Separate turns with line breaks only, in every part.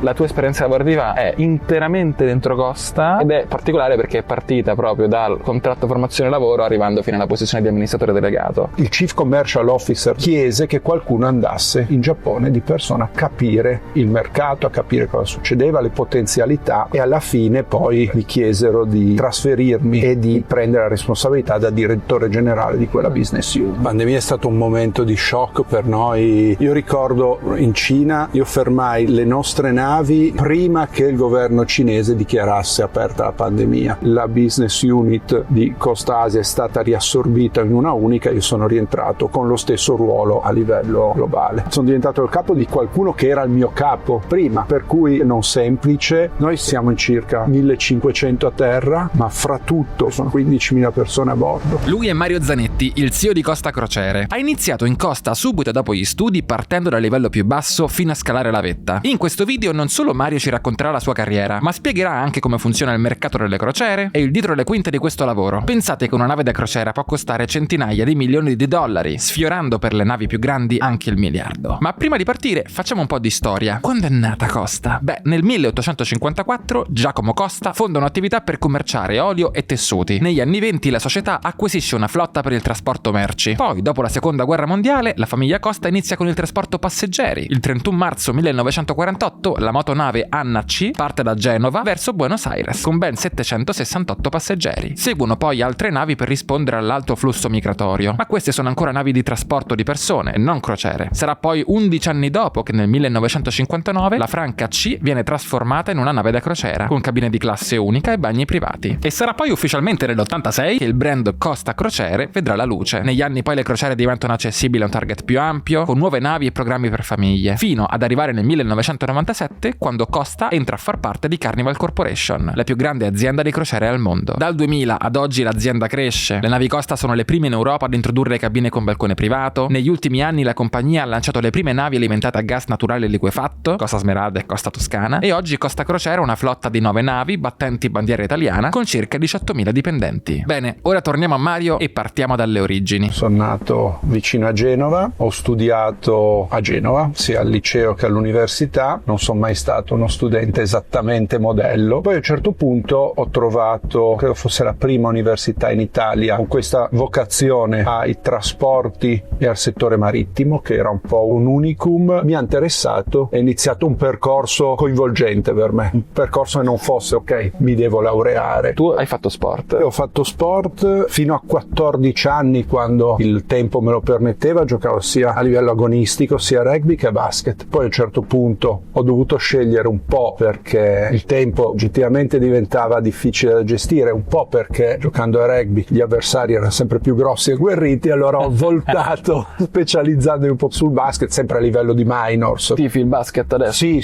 La tua esperienza lavorativa è interamente dentro Costa ed è particolare perché è partita proprio dal contratto formazione lavoro arrivando fino alla posizione di amministratore delegato.
Il Chief Commercial Officer chiese che qualcuno andasse in Giappone di persona a capire il mercato, a capire cosa succedeva, le potenzialità, e alla fine poi mi chiesero di trasferirmi e di prendere la responsabilità da direttore generale di quella business unit. La pandemia è stato un momento di shock per noi. Io ricordo in Cina, io fermai le nostre navi prima che il governo cinese dichiarasse aperta la pandemia. La business unit di Costa Asia è stata riassorbita in una unica, io sono rientrato con lo stesso ruolo a livello globale. Sono diventato il capo di qualcuno che era il mio capo prima, per cui non semplice. Noi siamo in circa 1500 a terra, ma fra tutto sono 15.000 persone a bordo.
Lui è Mario Zanetti, il CEO di Costa Crociere. Ha iniziato in Costa subito dopo gli studi, partendo dal livello più basso fino a scalare la vetta. In questo video non solo Mario ci racconterà la sua carriera, ma spiegherà anche come funziona il mercato delle crociere e il dietro le quinte di questo lavoro. Pensate che una nave da crociera può costare centinaia di milioni di dollari, sfiorando per le navi più grandi anche il miliardo. Ma prima di partire facciamo un po' di storia. Quando è nata Costa? Beh, nel 1854 Giacomo Costa fonda un'attività per commerciare olio e tessuti. Negli anni 20 la società acquisisce una flotta per il trasporto merci. Poi, dopo la seconda guerra mondiale, la famiglia Costa inizia con il trasporto passeggeri. Il 31 marzo 1948 la motonave Anna C parte da Genova verso Buenos Aires con ben 768 passeggeri. Seguono poi altre navi per rispondere all'alto flusso migratorio, ma queste sono ancora navi di trasporto di persone e non crociere. Sarà poi 11 anni dopo che nel 1959 la Franca C viene trasformata in una nave da crociera con cabine di classe unica e bagni privati. E sarà poi ufficialmente nell'86 che il brand Costa Crociere vedrà la luce. Negli anni poi le crociere diventano accessibili a un target più ampio, con nuove navi e programmi per famiglie, fino ad arrivare nel 1997 quando Costa entra a far parte di Carnival Corporation, la più grande azienda di crociere al mondo. Dal 2000 ad oggi l'azienda cresce. Le navi Costa sono le prime in Europa ad introdurre cabine con balcone privato. Negli ultimi anni la compagnia ha lanciato le prime navi alimentate a gas naturale liquefatto, Costa Smeralda e Costa Toscana, e oggi Costa Crociere ha una flotta di 9 navi battenti bandiera italiana con circa 18.000 dipendenti. Bene, ora torniamo a Mario e partiamo dalle origini.
Sono nato vicino a Genova, ho studiato a Genova, sia al liceo che all'università, non sono mai stato uno studente esattamente modello. Poi a un certo punto ho trovato, credo fosse la prima università in Italia con questa vocazione ai trasporti e al settore marittimo, che era un po' un unicum. Mi ha interessato e ho iniziato un percorso coinvolgente per me, un percorso che non fosse ok, mi devo laureare.
Tu hai fatto sport?
Io ho fatto sport fino a 14 anni, quando il tempo me lo permetteva, giocavo sia a livello agonistico sia a rugby che a basket. Poi a un certo punto ho dovuto scegliere, un po' perché il tempo oggettivamente diventava difficile da gestire, un po' perché giocando a rugby gli avversari erano sempre più grossi e agguerriti, allora ho voltato specializzandomi un po' sul basket, sempre a livello di minors.
Tifi il basket adesso?
Sì,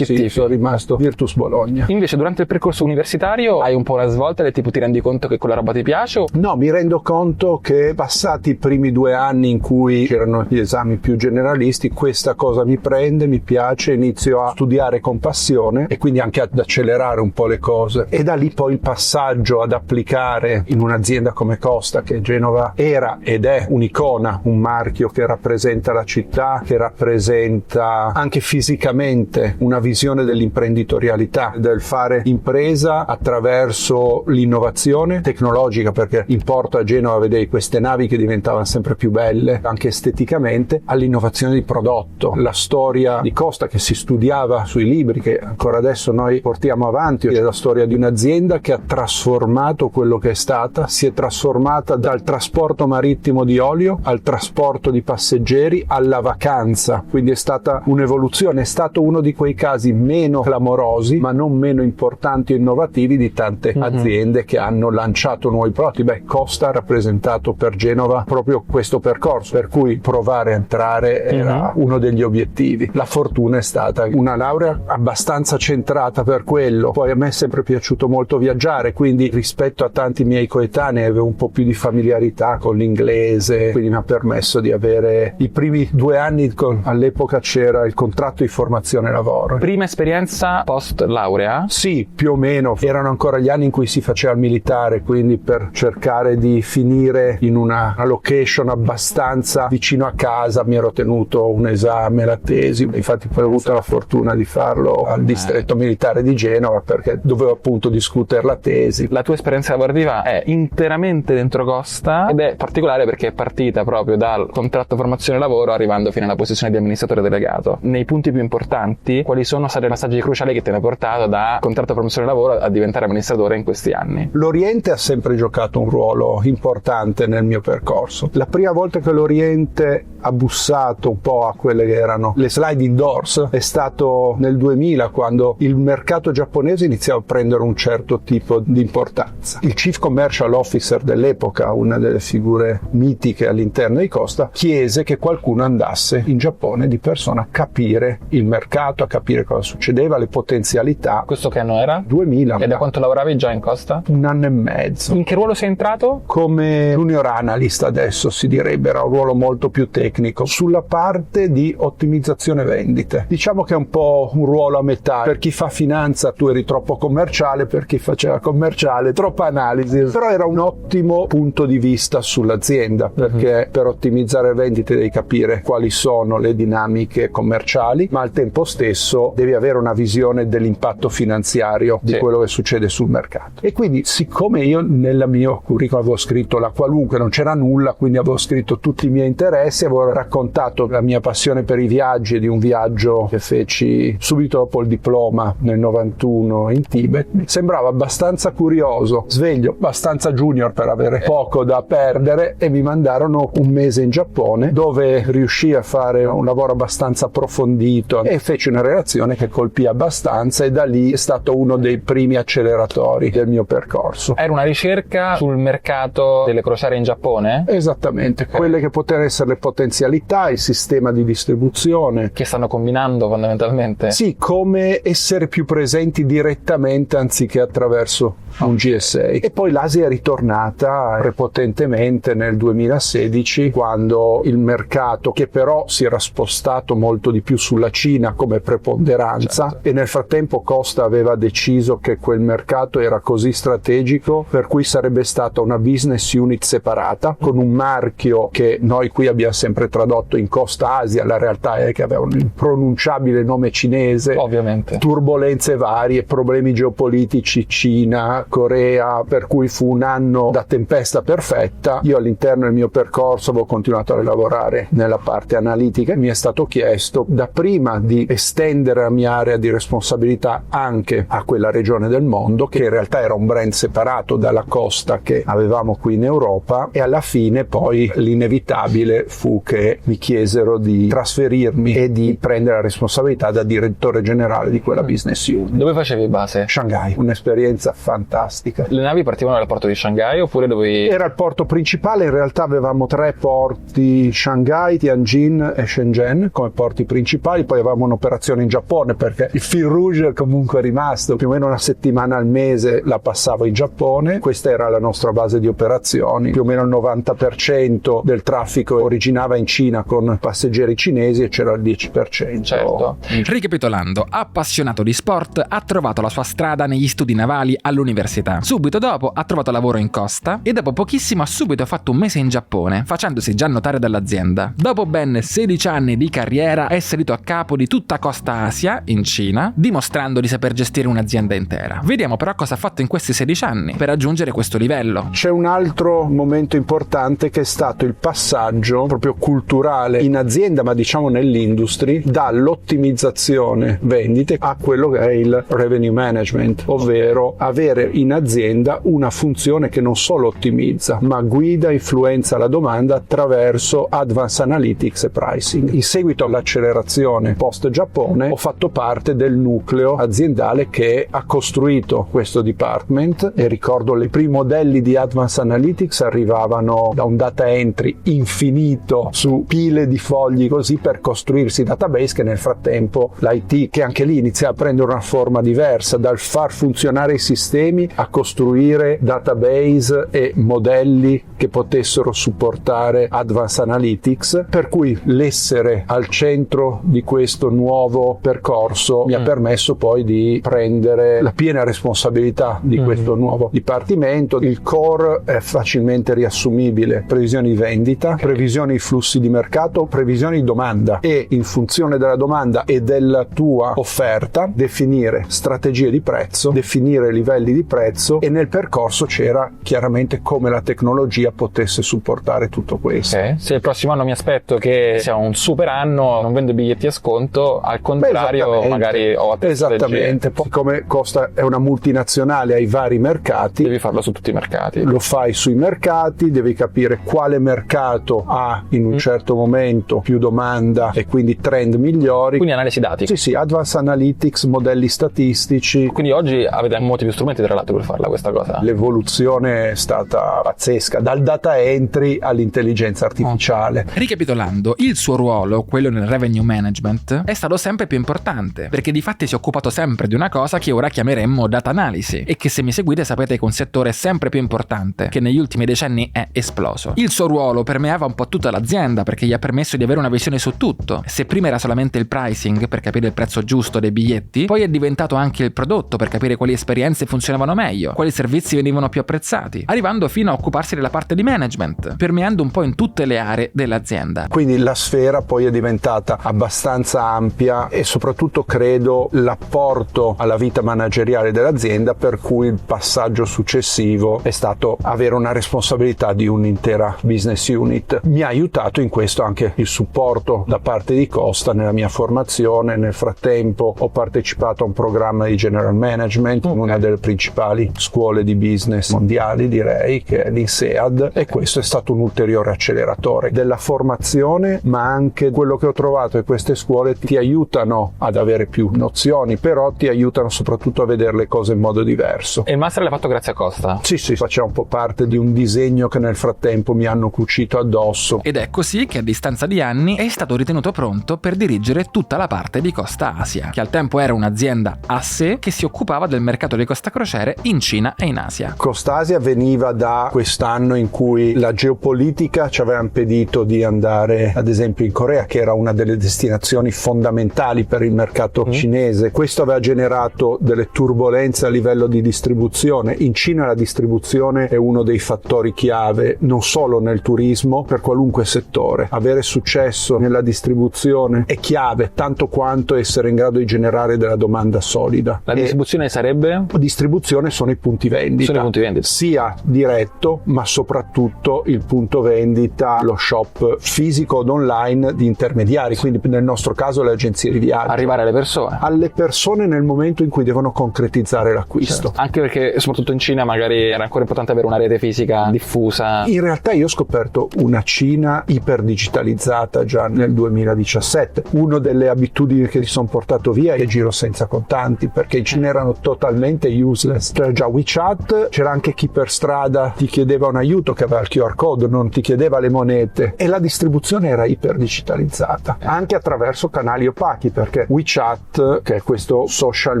sono rimasto Virtus Bologna.
Invece durante il percorso universitario hai un po' una svolta e tipo ti rendi conto che quella roba ti piace? O...
No, mi rendo conto che passati i primi 2 anni in cui c'erano gli esami più generalisti, questa cosa mi prende, mi piace, inizio a studiare con passione e quindi anche ad accelerare un po' le cose, e da lì poi il passaggio ad applicare in un'azienda come Costa, che Genova era ed è un'icona, un marchio che rappresenta la città, che rappresenta anche fisicamente una visione dell'imprenditorialità, del fare impresa attraverso l'innovazione tecnologica, perché in porto a Genova vedevi queste navi che diventavano sempre più belle anche esteticamente, all'innovazione di prodotto. La storia di Costa che si studiava sui libri, che ancora adesso noi portiamo avanti, è la storia di un'azienda che ha trasformato quello che è stata, si è trasformata dal trasporto marittimo di olio al trasporto di passeggeri alla vacanza, quindi è stata un'evoluzione, è stato uno di quei casi meno clamorosi ma non meno importanti e innovativi di tante aziende che hanno lanciato nuovi prodotti. Costa ha rappresentato per Genova proprio questo percorso, per cui provare a entrare era uno degli obiettivi. La fortuna è stata una laurea abbastanza centrata per quello. Poi a me è sempre piaciuto molto viaggiare, quindi rispetto a tanti miei coetanei avevo un po' più di familiarità con l'inglese, quindi mi ha permesso di avere i primi 2 anni, all'epoca c'era il contratto di formazione lavoro.
Prima esperienza post laurea?
Sì, più o meno, erano ancora gli anni in cui si faceva il militare, quindi per cercare di finire in una location abbastanza vicino a casa mi ero tenuto un esame, la tesi, infatti poi ho avuto la fortuna di di farlo al distretto militare di Genova, perché dovevo appunto discutere la tesi.
La tua esperienza lavorativa è interamente dentro Costa ed è particolare perché è partita proprio dal contratto formazione lavoro arrivando fino alla posizione di amministratore delegato. Nei punti più importanti, quali sono stati i passaggi cruciali che ti hanno portato da contratto formazione lavoro a diventare amministratore in questi anni?
L'Oriente ha sempre giocato un ruolo importante nel mio percorso. La prima volta che l'Oriente ha bussato un po' a quelle che erano le sliding doors è stato nel 2000, quando il mercato giapponese iniziava a prendere un certo tipo di importanza. Il Chief Commercial Officer dell'epoca, una delle figure mitiche all'interno di Costa, chiese che qualcuno andasse in Giappone di persona a capire il mercato, a capire cosa succedeva, le potenzialità.
Questo che anno era?
2000.
E da quanto lavoravi già in Costa?
1 anno e mezzo.
In che ruolo sei entrato?
Come junior analyst adesso si direbbe, era un ruolo molto più tecnico, sulla parte di ottimizzazione vendite. Diciamo che è un po' un ruolo a metà. Per chi fa finanza tu eri troppo commerciale, per chi faceva commerciale troppa analisi, però era un ottimo punto di vista sull'azienda, perché per ottimizzare vendite devi capire quali sono le dinamiche commerciali, ma al tempo stesso devi avere una visione dell'impatto finanziario di quello che succede sul mercato. E quindi, siccome io nel mio curriculum avevo scritto la qualunque, non c'era nulla, quindi avevo scritto tutti i miei interessi, avevo raccontato la mia passione per i viaggi, di un viaggio che feci subito dopo il diploma nel 91 in Tibet, mi sembrava abbastanza curioso, sveglio, abbastanza junior per avere poco da perdere, e mi mandarono 1 mese in Giappone, dove riuscii a fare un lavoro abbastanza approfondito e feci una relazione che colpì abbastanza, e da lì è stato uno dei primi acceleratori del mio percorso.
Era una ricerca sul mercato delle crociere in Giappone?
Esattamente, quelle che potevano essere le potenzialità, il sistema di distribuzione.
Che stanno combinando fondamentalmente?
Sì, come essere più presenti direttamente anziché attraverso un GSA. E poi l'Asia è ritornata prepotentemente nel 2016, quando il mercato, che però si era spostato molto di più sulla Cina come preponderanza, e nel frattempo Costa aveva deciso che quel mercato era così strategico per cui sarebbe stata una business unit separata, con un marchio che noi qui abbiamo sempre tradotto in Costa Asia. La realtà è che aveva un impronunciabile nome cinese,
ovviamente,
turbolenze varie, problemi geopolitici, Cina, Corea, per cui fu un anno da tempesta perfetta. Io all'interno del mio percorso avevo continuato a lavorare nella parte analitica, e mi è stato chiesto dapprima di estendere la mia area di responsabilità anche a quella regione del mondo, che in realtà era un brand separato dalla Costa che avevamo qui in Europa, e alla fine poi l'inevitabile fu che mi chiesero di trasferirmi e di prendere la responsabilità da direttore generale di quella business unit.
Dove facevi base?
Shanghai, un'esperienza fantastica.
Le navi partivano dal porto di Shanghai oppure dovevi...
Era il porto principale, in realtà avevamo 3 porti: Shanghai, Tianjin e Shenzhen come porti principali, poi avevamo un'operazione in Giappone, perché il fil rouge comunque è rimasto, più o meno 1 settimana al mese la passavo in Giappone. Questa era la nostra base di operazioni, più o meno il 90% del traffico originava in Cina con passeggeri cinesi e c'era il 10%.
Certo.
Ricapitolando, appassionato di sport, ha trovato la sua strada negli studi navali all'università. Subito dopo ha trovato lavoro in Costa e dopo pochissimo ha subito fatto 1 mese in Giappone, facendosi già notare dall'azienda. Dopo ben 16 anni di carriera è salito a capo di tutta Costa Asia, in Cina, dimostrando di saper gestire un'azienda intera. Vediamo però cosa ha fatto in questi 16 anni per raggiungere questo livello.
C'è un altro momento importante che è stato il passaggio proprio culturale in azienda, ma diciamo nell'industry, dall'ottimizzazione vendite a quello che è il revenue management, ovvero avere in azienda una funzione che non solo ottimizza, ma guida e influenza la domanda attraverso advanced analytics e pricing. In seguito all'accelerazione post Giappone ho fatto parte del nucleo aziendale che ha costruito questo department, e ricordo i primi modelli di advanced analytics arrivavano da un data entry infinito su pile di fogli così per costruirsi database, che nel frattempo l'IT, che anche lì iniziava a prendere una forma diversa, dal far funzionare i sistemi a costruire database e modelli che potessero supportare advanced analytics, per cui l'essere al centro di questo nuovo percorso mi ha permesso poi di prendere la piena responsabilità di questo nuovo dipartimento. Il core è facilmente riassumibile: previsioni di vendita, previsioni di flussi di mercato, previsioni di domanda, e in funzione della domanda e del della tua offerta, definire strategie di prezzo, definire livelli di prezzo, e nel percorso c'era chiaramente come la tecnologia potesse supportare tutto questo.
Se il prossimo anno mi aspetto che sia un super anno, non vendo biglietti a sconto, al contrario magari ho altre
Esattamente, poi, siccome Costa è una multinazionale, hai vari mercati,
devi farlo su tutti i mercati.
Lo fai sui mercati, devi capire quale mercato ha in un certo momento più domanda e quindi trend migliori.
Quindi analisi dati.
Sì, Advanced Analytics, modelli statistici.
Quindi oggi avete molti più strumenti tra l'altro per farla questa cosa.
L'evoluzione è stata pazzesca, dal data entry all'intelligenza artificiale.
Ricapitolando, il suo ruolo, quello nel revenue management, è stato sempre più importante, perché di fatti si è occupato sempre di una cosa che ora chiameremmo data analisi, e che se mi seguite sapete che è un settore sempre più importante, che negli ultimi decenni è esploso. Il suo ruolo permeava un po' tutta l'azienda, perché gli ha permesso di avere una visione su tutto. Se prima era solamente il pricing per capire il prezzo giusto dei biglietti, poi è diventato anche il prodotto per capire quali esperienze funzionavano meglio, quali servizi venivano più apprezzati, arrivando fino a occuparsi della parte di management, permeando un po' in tutte le aree dell'azienda.
Quindi la sfera poi è diventata abbastanza ampia, e soprattutto credo l'apporto alla vita manageriale dell'azienda, per cui il passaggio successivo è stato avere una responsabilità di un'intera business unit. Mi ha aiutato in questo anche il supporto da parte di Costa nella mia formazione. Nel frattempo ho partecipato a un programma di general management in una delle principali scuole di business mondiali, direi, che è l'INSEAD, e questo è stato un ulteriore acceleratore della formazione, ma anche quello che ho trovato è che queste scuole ti aiutano ad avere più nozioni, però ti aiutano soprattutto a vedere le cose in modo diverso.
E il master l'hai fatto grazie a Costa?
Sì, faceva un po' parte di un disegno che nel frattempo mi hanno cucito addosso.
Ed è così che a distanza di anni è stato ritenuto pronto per dirigere tutta la parte di Costa Asia, che al tempo era un'azienda a sé che si occupava del mercato di Costa Crociere in Cina e in Asia.
Costa Asia veniva da quest'anno in cui la geopolitica ci aveva impedito di andare ad esempio in Corea, che era una delle destinazioni fondamentali per il mercato cinese. Questo aveva generato delle turbolenze a livello di distribuzione. In Cina la distribuzione è uno dei fattori chiave, non solo nel turismo, per qualunque settore. Avere successo nella distribuzione è chiave, tanto quanto essere in grado di generare della domanda solida.
La distribuzione sarebbe?
Distribuzione sono i punti vendita.
Sono i punti vendita.
Sia diretto, ma soprattutto il punto vendita, lo shop fisico ed online di intermediari, quindi nel nostro caso le agenzie di viaggio.
Arrivare alle persone.
Alle persone nel momento in cui devono concretizzare l'acquisto.
Certo. Anche perché soprattutto in Cina magari era ancora importante avere una rete fisica diffusa.
In realtà io ho scoperto una Cina iperdigitalizzata già nel 2017. Una delle abitudini che si sono portato via è il giro senza contanti, perché in Cina erano totalmente useless. C'era già WeChat, c'era anche chi per strada ti chiedeva un aiuto che aveva il QR code, non ti chiedeva le monete, e la distribuzione era iperdigitalizzata anche attraverso canali opachi, perché WeChat, che è questo social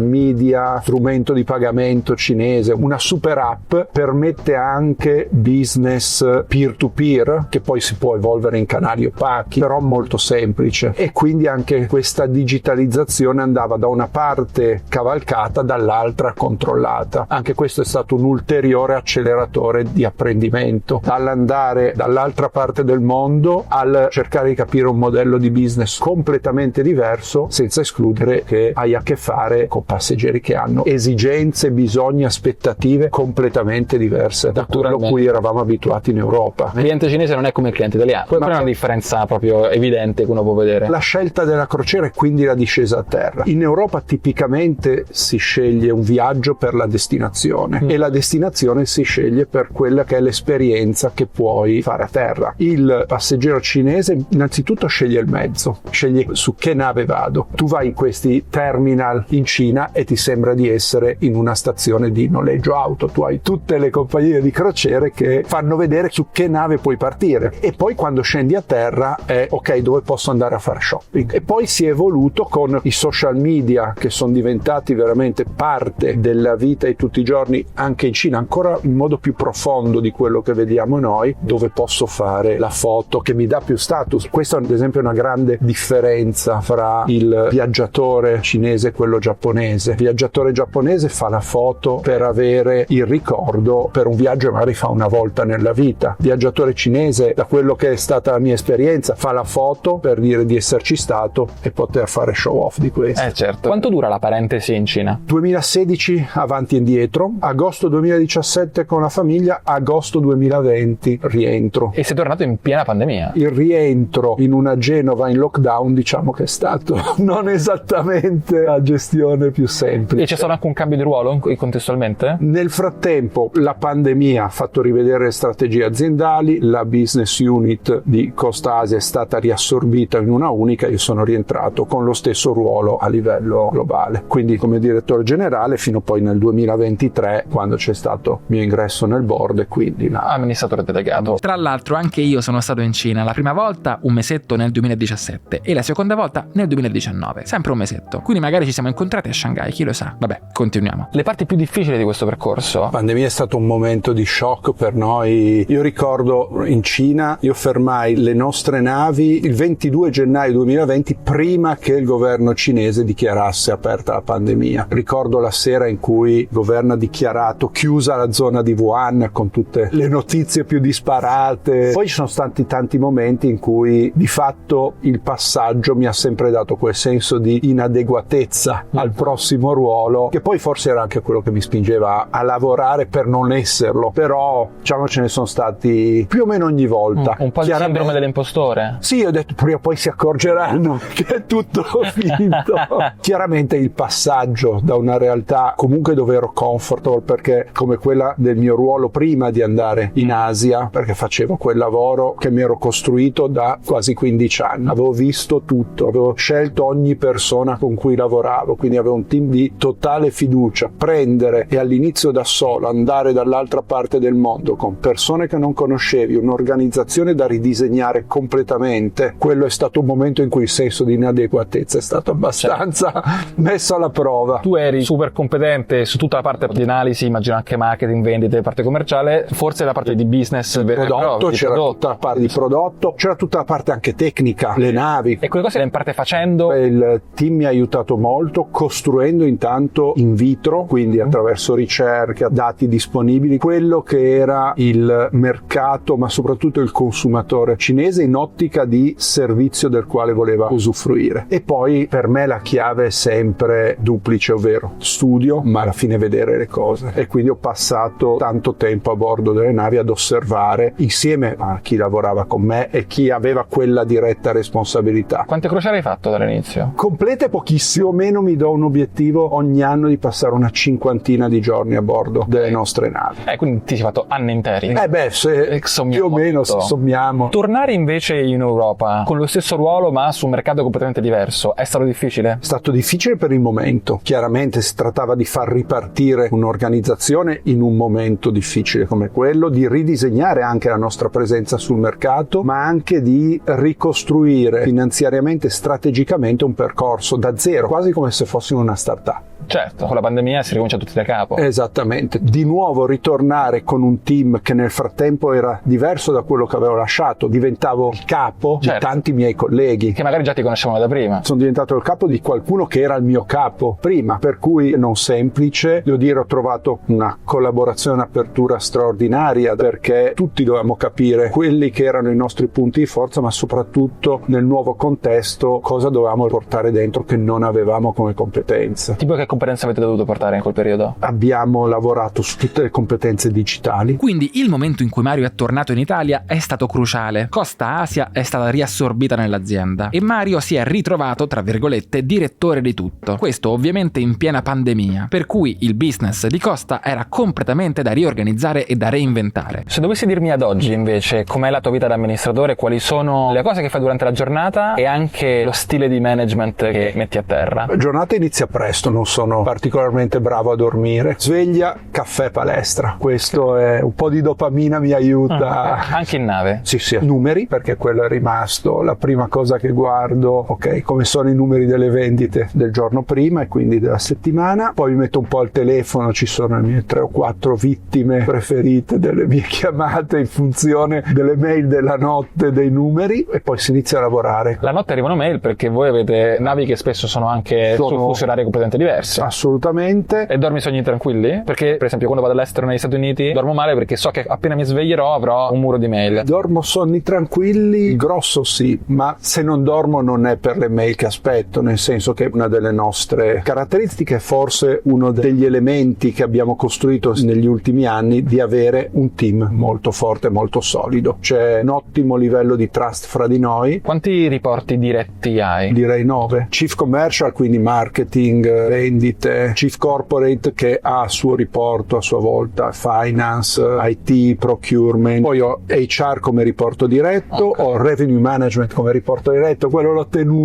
media strumento di pagamento cinese, una super app, permette anche business peer to peer, che poi si può evolvere in canali opachi, però molto semplice, e quindi anche questa digitalizzazione andava da una parte cavalcata, dall'altra controllata. Anche questo è stato un ulteriore acceleratore di apprendimento, dall'andare dall'altra parte del mondo al cercare di capire un modello di business completamente diverso, senza escludere che hai a che fare con passeggeri che hanno esigenze, bisogni, aspettative completamente diverse da quello a cui eravamo abituati in Europa.
Il cliente cinese non è come il cliente italiano. Qual è una differenza proprio evidente che uno può vedere?
La scelta della crociera e quindi la discesa a terra. In Europa tipicamente si sceglie un viaggio per la destinazione e la destinazione si sceglie per quella che è l'esperienza che puoi fare a terra. Il passeggero cinese innanzitutto sceglie il mezzo, sceglie su che nave vado. Tu vai in questi terminal in Cina e ti sembra di essere in una stazione di noleggio auto. Tu hai tutte le compagnie di crociere che fanno vedere su che nave puoi partire, e poi quando scendi a terra è ok, dove posso andare a fare shopping. E poi si è evoluto con i social media, che sono diventati veramente parte della vita di tutti i giorni anche in Cina, ancora in modo più profondo di quello che vediamo noi, dove posso fare la foto che mi dà più status. Questa ad esempio è una grande differenza fra il viaggiatore cinese e quello giapponese. Il viaggiatore giapponese fa la foto per avere il ricordo per un viaggio che magari fa una volta nella vita. Il viaggiatore cinese, da quello che è stata la mia esperienza, fa la foto per dire di esserci stato e poter fare fare show off di questo.
Certo. Quanto dura la parentesi in Cina?
2016 avanti e indietro, agosto 2017 con la famiglia, agosto 2020 rientro.
E sei tornato in piena pandemia.
Il rientro in una Genova in lockdown, diciamo che è stato non esattamente la gestione più semplice.
E c'è stato anche un cambio di ruolo contestualmente?
Nel frattempo la pandemia ha fatto rivedere le strategie aziendali, la business unit di Costa Asia è stata riassorbita in una unica, io sono rientrato con lo stesso ruolo a livello globale, quindi come direttore generale fino poi nel 2023 quando c'è stato il mio ingresso nel board e quindi
amministratore delegato.
Tra l'altro anche io sono stato in Cina, la prima volta un mesetto nel 2017 e la seconda volta nel 2019, sempre un mesetto, quindi magari ci siamo incontrati a Shanghai, chi lo sa. Vabbè, continuiamo.
Le parti più difficili di questo percorso?
La pandemia è stato un momento di shock per noi. Io ricordo in Cina, io fermai le nostre navi il 22 gennaio 2020 prima che il governo cinese dichiarasse aperta la pandemia. Ricordo la sera in cui il governo ha dichiarato chiusa la zona di Wuhan con tutte le notizie più disparate. Poi ci sono stati tanti momenti in cui di fatto il passaggio mi ha sempre dato quel senso di inadeguatezza al prossimo ruolo, che poi forse era anche quello che mi spingeva a lavorare per non esserlo, però diciamo ce ne sono stati più o meno ogni volta.
Un po' il sindrome dell'impostore?
Sì, ho detto prima o poi si accorgeranno che è tutto finito. Chiaramente il passaggio da una realtà comunque dove ero comfortable, perché come quella del mio ruolo prima di andare in Asia, perché facevo quel lavoro che mi ero costruito da quasi 15 anni, avevo visto tutto, avevo scelto ogni persona con cui lavoravo, quindi avevo un team di totale fiducia. Prendere e all'inizio da solo andare dall'altra parte del mondo con persone che non conoscevi, un'organizzazione da ridisegnare completamente, quello è stato un momento in cui il senso di inadeguatezza è stato abbastanza messo alla prova.
Tu eri super competente su tutta la parte di analisi, immagino anche marketing, vendite, parte commerciale, forse la parte di business,
prodotto, c'era tutta la parte di prodotto, c'era tutta la parte anche tecnica, le navi.
E quelle cose le in parte facendo?
Il team mi ha aiutato molto costruendo intanto in vitro, quindi attraverso ricerca, dati disponibili, quello che era il mercato ma soprattutto il consumatore cinese in ottica di servizio del quale voleva usufruire. E poi per me la chiave è sempre duplice, ovvero studio ma alla fine vedere le cose, e quindi ho passato tanto tempo a bordo delle navi ad osservare insieme a chi lavorava con me e chi aveva quella diretta responsabilità.
Quante crociere hai fatto dall'inizio?
Complete pochissimo, meno mi do un obiettivo ogni anno di passare una 50 di giorni a bordo delle nostre navi.
Quindi ti sei fatto anni interi?
Se più o meno sommiamo.
Tornare invece in Europa con lo stesso ruolo ma su un mercato completamente diverso è stato difficile?
È stato difficile per il momento. Chiaramente si trattava di far ripartire un'organizzazione in un momento difficile come quello, di ridisegnare anche la nostra presenza sul mercato, ma anche di ricostruire finanziariamente e strategicamente un percorso da zero, quasi come se fossimo una startup.
Certo, con la pandemia si ricomincia tutti da capo.
Esattamente. Di nuovo ritornare con un team che nel frattempo era diverso da quello che avevo lasciato. Diventavo il capo di tanti miei colleghi.
Che magari già ti conoscevano da prima.
Sono diventato il capo di qualcuno che era il mio capo prima, per cui non semplice. Devo dire, ho trovato una collaborazione, un'apertura straordinaria, perché tutti dovevamo capire quelli che erano i nostri punti di forza, ma soprattutto nel nuovo contesto cosa dovevamo portare dentro che non avevamo come competenze.
Tipo che competenze avete dovuto portare in quel periodo?
Abbiamo lavorato su tutte le competenze digitali.
Quindi il momento in cui Mario è tornato in Italia è stato cruciale. Costa Asia è stata riassorbita nell'azienda e Mario si è ritrovato, tra virgolette, direttore di tutto. Questo ovviamente in piena pandemia, per cui il business di Costa era completamente da riorganizzare e da reinventare.
Se dovessi dirmi ad oggi invece com'è la tua vita da amministratore, quali sono le cose che fai durante la giornata e anche lo stile di management che metti a terra?
La giornata inizia presto, non sono particolarmente bravo a dormire. Sveglia, caffè, palestra. Questo è un po' di dopamina, mi aiuta.
Anche in nave?
Sì, numeri, perché quello è rimasto la prima cosa che guardo. Ok, come sono i numeri delle vendite del giorno prima e quindi della settimana. Poi mi metto un po' al telefono, ci sono le mie 3 o 4 vittime preferite delle mie chiamate in funzione delle mail della notte, dei numeri, e poi si inizia a lavorare.
La notte arrivano mail perché voi avete navi che spesso sono anche su fusi orari completamente diversi.
Assolutamente.
E dormi sogni tranquilli? Perché per esempio quando vado all'estero negli Stati Uniti dormo male perché so che appena mi sveglierò avrò un muro di mail.
Dormo sonni tranquilli, grosso sì, ma se non dormo non è per le mail qualche aspetto, nel senso che una delle nostre caratteristiche è forse uno degli elementi che abbiamo costruito negli ultimi anni di avere un team molto forte, molto solido. C'è un ottimo livello di trust fra di noi.
Quanti riporti diretti hai?
Direi 9. Chief Commercial, quindi marketing, vendite, Chief Corporate che ha a suo riporto a sua volta Finance, IT, Procurement, poi ho HR come riporto diretto, ho Revenue Management come riporto diretto, quello l'ho tenuto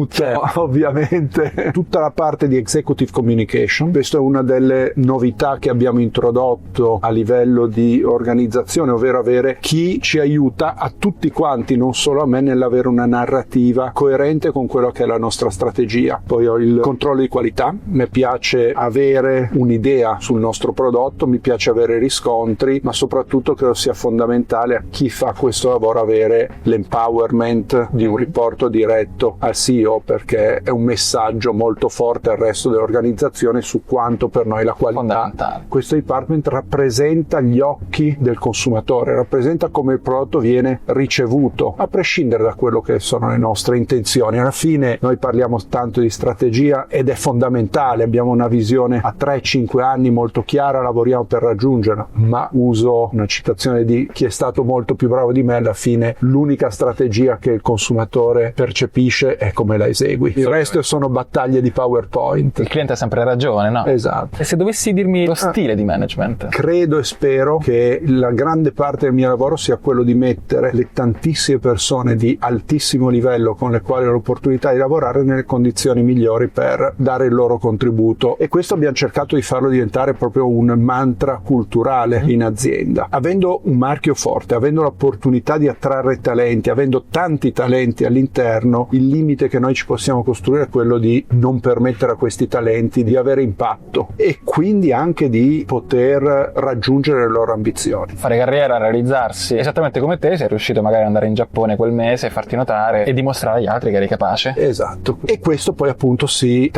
ovviamente, tutta la parte di Executive Communication. Questa è una delle novità che abbiamo introdotto a livello di organizzazione, ovvero avere chi ci aiuta a tutti quanti, non solo a me, nell'avere una narrativa coerente con quello che è la nostra strategia. Poi ho il controllo di qualità, mi piace avere un'idea sul nostro prodotto, mi piace avere riscontri, ma soprattutto credo sia fondamentale a chi fa questo lavoro avere l'empowerment di un riporto diretto al CEO, perché è un messaggio molto forte al resto dell'organizzazione su quanto per noi la qualità. Questo department rappresenta gli occhi del consumatore, rappresenta come il prodotto viene ricevuto, a prescindere da quello che sono le nostre intenzioni. Alla fine noi parliamo tanto di strategia ed è fondamentale, abbiamo una visione a 3-5 anni molto chiara, lavoriamo per raggiungerla, ma uso una citazione di chi è stato molto più bravo di me: alla fine l'unica strategia che il consumatore percepisce è come la esegui, il resto sono battaglie di PowerPoint.
Il cliente ha sempre ragione, no?
Esatto.
E se dovessi dirmi lo stile di management?
Credo e spero che la grande parte del mio lavoro sia quello di mettere le tantissime persone di altissimo livello con le quali ho l'opportunità di lavorare nelle condizioni migliori per dare il loro contributo, e questo abbiamo cercato di farlo diventare proprio un mantra culturale in azienda. Avendo un marchio forte, avendo l'opportunità di attrarre talenti, avendo tanti talenti all'interno, il limite che noi ci possiamo costruire è quello di non permettere a questi talenti di avere impatto e quindi anche di poter raggiungere le loro ambizioni.
Fare carriera, realizzarsi, esattamente come te sei riuscito magari ad andare in Giappone quel mese, farti notare e dimostrare agli altri che eri capace.
Esatto. E questo poi appunto si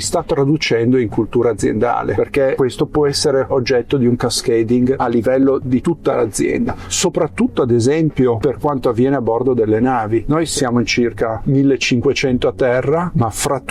sta traducendo in cultura aziendale, perché questo può essere oggetto di un cascading a livello di tutta l'azienda, soprattutto ad esempio per quanto avviene a bordo delle navi. Noi siamo in circa 1500 a terra, ma fra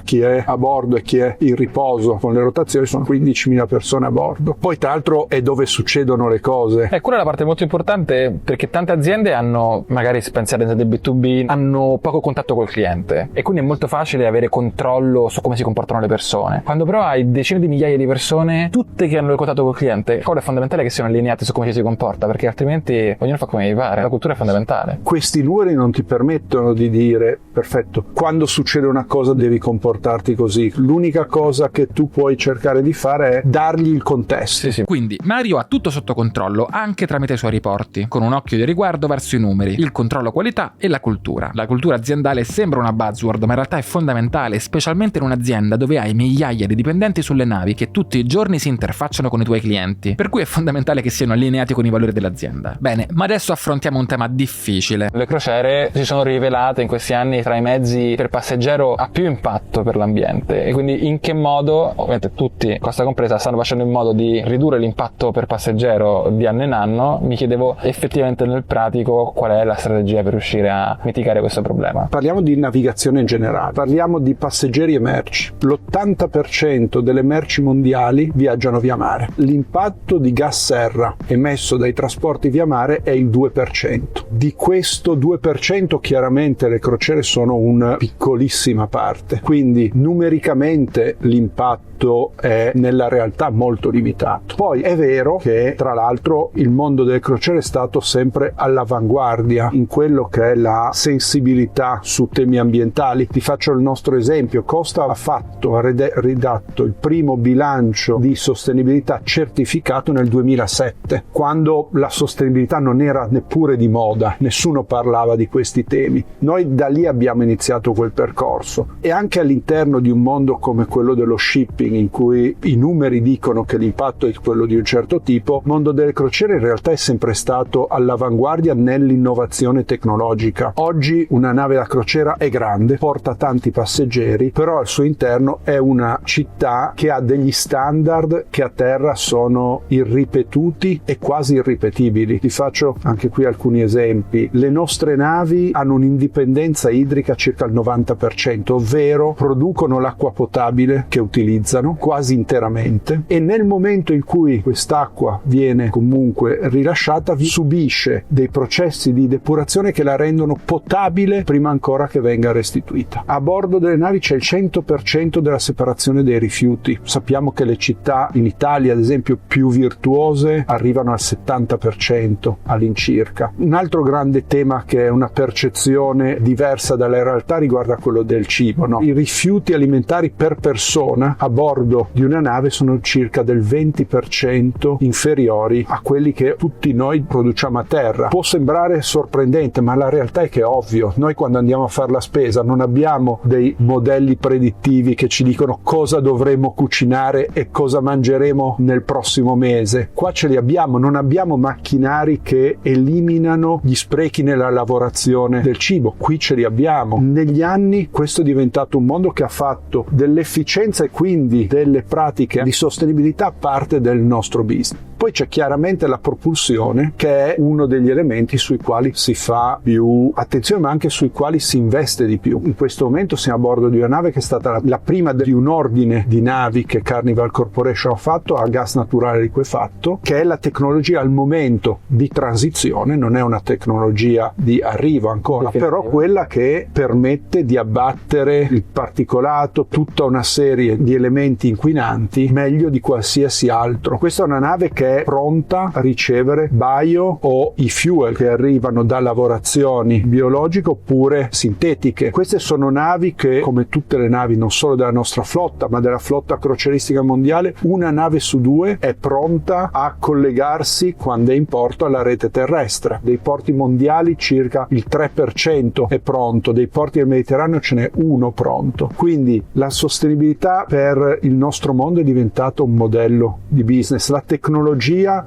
chi è a bordo e chi è in riposo con le rotazioni sono 15.000 persone a bordo. Poi tra l'altro è dove succedono le cose.
Quella è la parte molto importante, perché tante aziende hanno, magari se pensi ad aziende B2B, hanno poco contatto col cliente e quindi è molto facile avere controllo su come si comportano le persone. Quando però hai decine di migliaia di persone, tutte che hanno il contatto col cliente, è fondamentale che siano allineate su come ci si comporta, perché altrimenti ognuno fa come gli pare. La cultura è fondamentale.
Questi numeri non ti permettono di dire perfetto, quando succede una cosa devi comportarti così. L'unica cosa che tu puoi cercare di fare è dargli il contesto.
Sì.
Quindi Mario ha tutto sotto controllo anche tramite i suoi riporti, con un occhio di riguardo verso i numeri, il controllo qualità e la cultura. La cultura aziendale sembra una buzzword, ma in realtà è fondamentale, specialmente in un'azienda dove hai migliaia di dipendenti sulle navi che tutti i giorni si interfacciano con i tuoi clienti, per cui è fondamentale che siano allineati con i valori dell'azienda. Bene, ma adesso affrontiamo un tema difficile.
Le crociere si sono rivelate in questi anni tra i mezzi per passeggero a più impatto per l'ambiente, e quindi in che modo, ovviamente tutti, Costa compresa, stanno facendo in modo di ridurre l'impatto per passeggero di anno in anno. Mi chiedevo effettivamente nel pratico qual è la strategia per riuscire a mitigare questo problema.
Parliamo di navigazione in generale, parliamo di passeggeri e merci. L'80% delle merci mondiali viaggiano via mare. L'impatto di gas serra emesso dai trasporti via mare è il 2%. Di questo 2% chiaramente le crociere sono una piccolissima parte, quindi numericamente l'impatto è nella realtà molto limitato. Poi è vero che tra l'altro il mondo delle crociere è stato sempre all'avanguardia in quello che è la sensibilità su temi ambientali. Ti faccio il nostro esempio: Costa ha redatto il primo bilancio di sostenibilità certificato nel 2007, quando la sostenibilità non era neppure di moda, nessuno parlava di questi temi. Noi da lì abbiamo iniziato quel percorso, e anche all'interno di un mondo come quello dello shipping marketing in cui i numeri dicono che l'impatto è quello di un certo tipo, il mondo delle crociere in realtà è sempre stato all'avanguardia nell'innovazione tecnologica. Oggi una nave da crociera è grande, porta tanti passeggeri, però al suo interno è una città che ha degli standard che a terra sono irripetuti e quasi irripetibili. Ti faccio anche qui alcuni esempi. Le nostre navi hanno un'indipendenza idrica circa il 90%, ovvero producono l'acqua potabile che utilizzano quasi interamente, e nel momento in cui quest'acqua viene comunque rilasciata subisce dei processi di depurazione che la rendono potabile prima ancora che venga restituita. A bordo delle navi c'è il 100% della separazione dei rifiuti. Sappiamo che le città in Italia, ad esempio, più virtuose arrivano al 70% all'incirca. Un altro grande tema che è una percezione diversa dalla realtà riguarda quello del cibo, no? I rifiuti alimentari per persona a bordo di una nave sono circa del 20% inferiori a quelli che tutti noi produciamo a terra. Può sembrare sorprendente, ma la realtà è che è ovvio. Noi quando andiamo a fare la spesa non abbiamo dei modelli predittivi che ci dicono cosa dovremo cucinare e cosa mangeremo nel prossimo mese. Qua ce li abbiamo, non abbiamo macchinari che eliminano gli sprechi nella lavorazione del cibo. Qui ce li abbiamo. Negli anni questo è diventato un mondo che ha fatto dell'efficienza e quindi delle pratiche di sostenibilità parte del nostro business. Poi c'è chiaramente la propulsione, che è uno degli elementi sui quali si fa più attenzione, ma anche sui quali si investe di più. In questo momento siamo a bordo di una nave che è stata la prima di un ordine di navi che Carnival Corporation ha fatto a gas naturale liquefatto, che è la tecnologia al momento di transizione, non è una tecnologia di arrivo ancora, però quella che permette di abbattere il particolato, tutta una serie di elementi inquinanti meglio di qualsiasi altro. Questa è una nave che è pronta a ricevere bio o i fuel che arrivano da lavorazioni biologiche oppure sintetiche. Queste sono navi che, come tutte le navi non solo della nostra flotta ma della flotta crocieristica mondiale, una nave su due è pronta a collegarsi quando è in porto alla rete terrestre. Dei porti mondiali circa il 3% è pronto, dei porti del Mediterraneo ce n'è uno pronto. Quindi la sostenibilità per il nostro mondo è diventato un modello di business. La tecnologia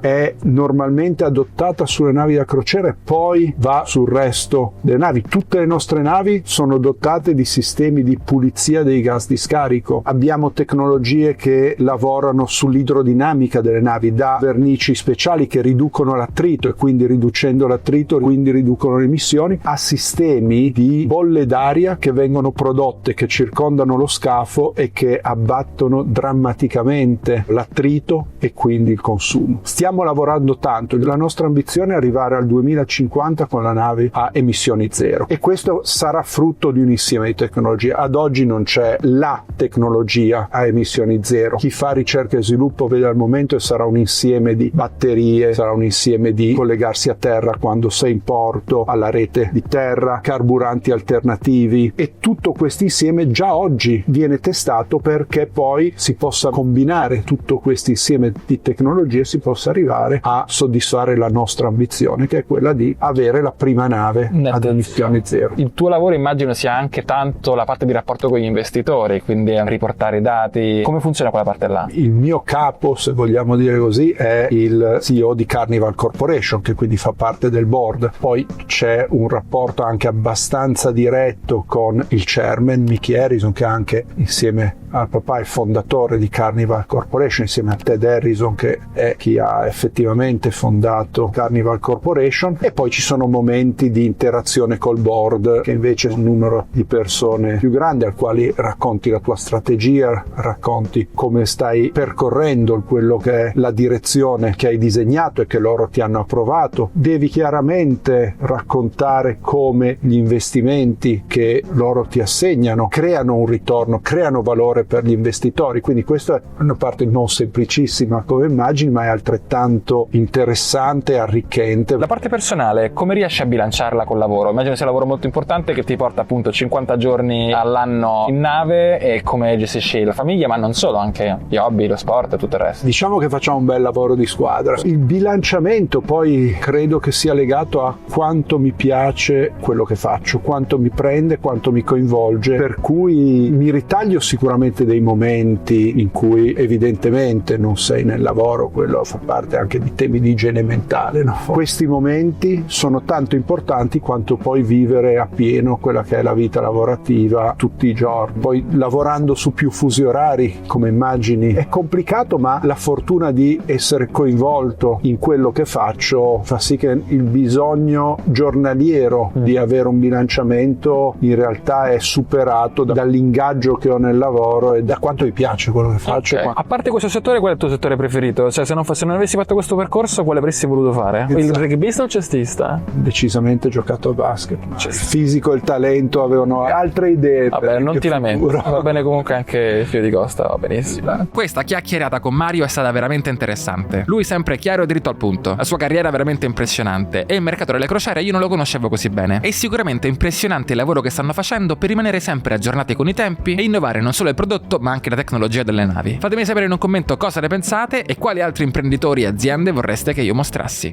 è normalmente adottata sulle navi da crociera e poi va sul resto delle navi. Tutte le nostre navi sono dotate di sistemi di pulizia dei gas di scarico. Abbiamo tecnologie che lavorano sull'idrodinamica delle navi, da vernici speciali che riducono l'attrito e quindi riducendo l'attrito quindi riducono le emissioni, a sistemi di bolle d'aria che vengono prodotte, che circondano lo scafo e che abbattono drammaticamente l'attrito e quindi il consumo. Stiamo lavorando tanto, la nostra ambizione è arrivare al 2050 con la nave a emissioni zero, e questo sarà frutto di un insieme di tecnologie. Ad oggi non c'è la tecnologia a emissioni zero. Chi fa ricerca e sviluppo vede al momento e sarà un insieme di batterie, sarà un insieme di collegarsi a terra quando sei in porto, alla rete di terra, carburanti alternativi, e tutto questo insieme già oggi viene testato perché poi si possa combinare tutto questo insieme di tecnologie, si possa arrivare a soddisfare la nostra ambizione, che è quella di avere la prima nave ad emissioni zero.
Il tuo lavoro immagino sia anche tanto la parte di rapporto con gli investitori, quindi riportare i dati. Come funziona quella parte là?
Il mio capo, se vogliamo dire così, è il CEO di Carnival Corporation, che quindi fa parte del board. Poi c'è un rapporto anche abbastanza diretto con il chairman Mickey Harrison, che anche insieme al papà è fondatore di Carnival Corporation, insieme a Ted Harrison, che è chi ha effettivamente fondato Carnival Corporation. E poi ci sono momenti di interazione col board, che invece è un numero di persone più grande, al quali racconti la tua strategia, racconti come stai percorrendo quello che è la direzione che hai disegnato e che loro ti hanno approvato. Devi chiaramente raccontare come gli investimenti che loro ti assegnano creano un ritorno, creano valore per gli investitori. Quindi questa è una parte non semplicissima come immagini, ma è altrettanto interessante e arricchente.
La parte personale, come riesci a bilanciarla col lavoro? Immagino sia un lavoro molto importante che ti porta appunto 50 giorni all'anno in nave, e come gestisci la famiglia, ma non solo, anche gli hobby, lo sport e tutto il resto.
Diciamo che facciamo un bel lavoro di squadra. Il bilanciamento poi credo che sia legato a quanto mi piace quello che faccio, quanto mi prende, quanto mi coinvolge, per cui mi ritaglio sicuramente dei momenti in cui evidentemente non sei nel lavoro, quello fa parte anche di temi di igiene mentale, no? Questi momenti sono tanto importanti quanto poi vivere a pieno quella che è la vita lavorativa tutti i giorni. Poi lavorando su più fusi orari, come immagini, è complicato, ma la fortuna di essere coinvolto in quello che faccio fa sì che il bisogno giornaliero di avere un bilanciamento in realtà è superato dall'ingaggio che ho nel lavoro e da quanto mi piace quello che faccio.
Okay. A parte questo settore, qual è il tuo settore preferito? Cioè, se non avessi fatto questo percorso, quale avresti voluto fare? Il rugbista o il cestista?
Decisamente giocato a basket. Il fisico e il talento avevano altre idee.
Vabbè, non ti lamenti. Va bene comunque anche il filo di costa, va benissimo.
Questa chiacchierata con Mario è stata veramente interessante. Lui sempre chiaro e dritto al punto. La sua carriera è veramente impressionante e il mercato delle crociere io non lo conoscevo così bene. È sicuramente impressionante il lavoro che stanno facendo per rimanere sempre aggiornati con i tempi e innovare non solo il prodotto ma anche la tecnologia delle navi. Fatemi sapere in un commento cosa ne pensate e quali altri imprenditori e aziende vorreste che io mostrassi.